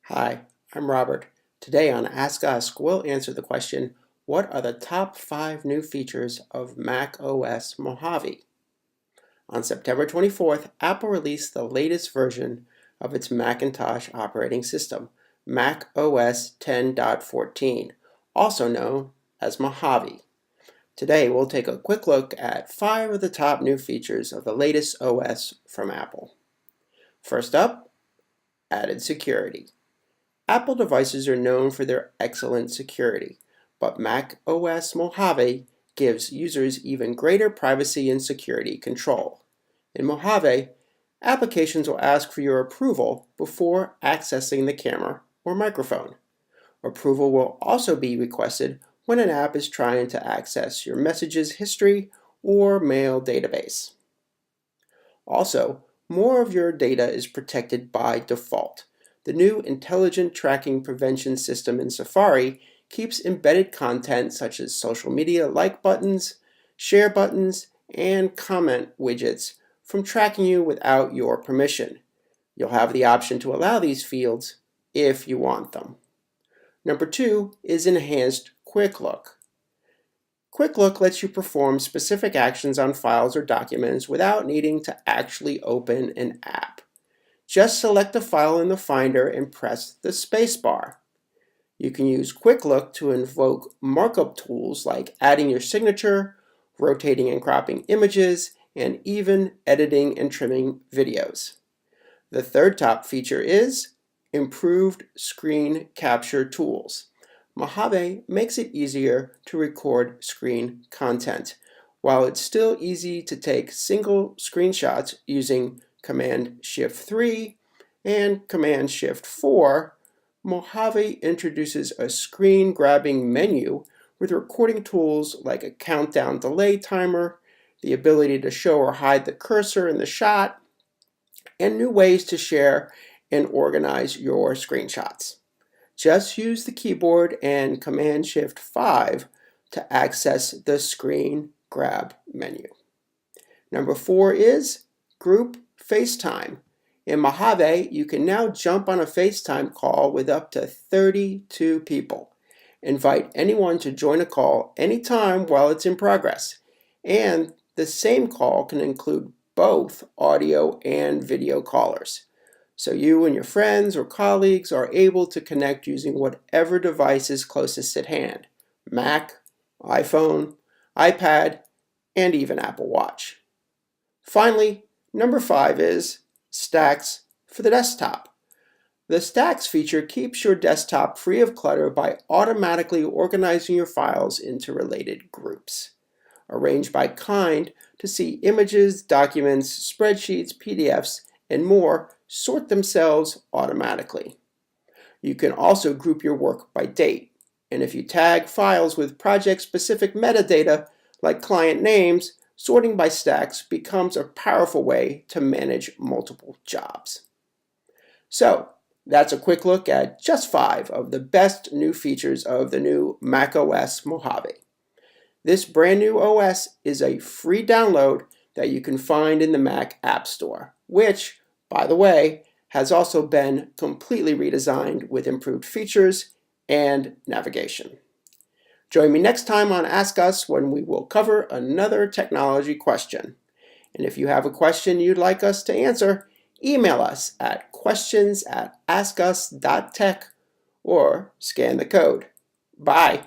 Hi, I'm Robert. Today on Ask Us, we'll answer the question, what are the top 5 new features of macOS Mojave? On September 24th, Apple released the latest version of its Macintosh operating system, macOS 10.14, also known as Mojave. Today, we'll take a quick look at 5 of the top new features of the latest OS from Apple. First up, added security. Apple devices are known for their excellent security, but macOS Mojave gives users even greater privacy and security control. In Mojave, applications will ask for your approval before accessing the camera or microphone. Approval will also be requested when an app is trying to access your messages history or mail database. Also, more of your data is protected by default. The new Intelligent Tracking Prevention system in Safari keeps embedded content such as social media like buttons, share buttons, and comment widgets from tracking you without your permission. You'll have the option to allow these fields if you want them. Number 2 is Enhanced Quick Look. Quick Look lets you perform specific actions on files or documents without needing to actually open an app. Just select a file in the Finder and press the spacebar. You can use Quick Look to invoke markup tools like adding your signature, rotating and cropping images, and even editing and trimming videos. The third top feature is improved screen capture tools. Mojave makes it easier to record screen content. While it's still easy to take single screenshots using Command-Shift-3 and Command-Shift-4, Mojave introduces a screen-grabbing menu with recording tools like a countdown delay timer, the ability to show or hide the cursor in the shot, and new ways to share and organize your screenshots. Just use the keyboard and Command-Shift-5 to access the screen grab menu. Number 4 is Group Facetime. In Mojave, you can now jump on a Facetime call with up to 32 people. Invite anyone to join a call anytime while it's in progress. And the same call can include both audio and video callers. So you and your friends or colleagues are able to connect using whatever device is closest at hand: Mac, iPhone, iPad, and even Apple Watch. Finally, number 5 is Stacks for the desktop. The Stacks feature keeps your desktop free of clutter by automatically organizing your files into related groups. Arrange by kind to see images, documents, spreadsheets, PDFs, and more sort themselves automatically. You can also group your work by date, and if you tag files with project-specific metadata like client names, sorting by stacks becomes a powerful way to manage multiple jobs. So, that's a quick look at just 5 of the best new features of the new macOS Mojave. This brand new OS is a free download that you can find in the Mac App Store, which, by the way, has also been completely redesigned with improved features and navigation. Join me next time on Ask Us when we will cover another technology question. And if you have a question you'd like us to answer, email us at questions@askus.tech or scan the code. Bye!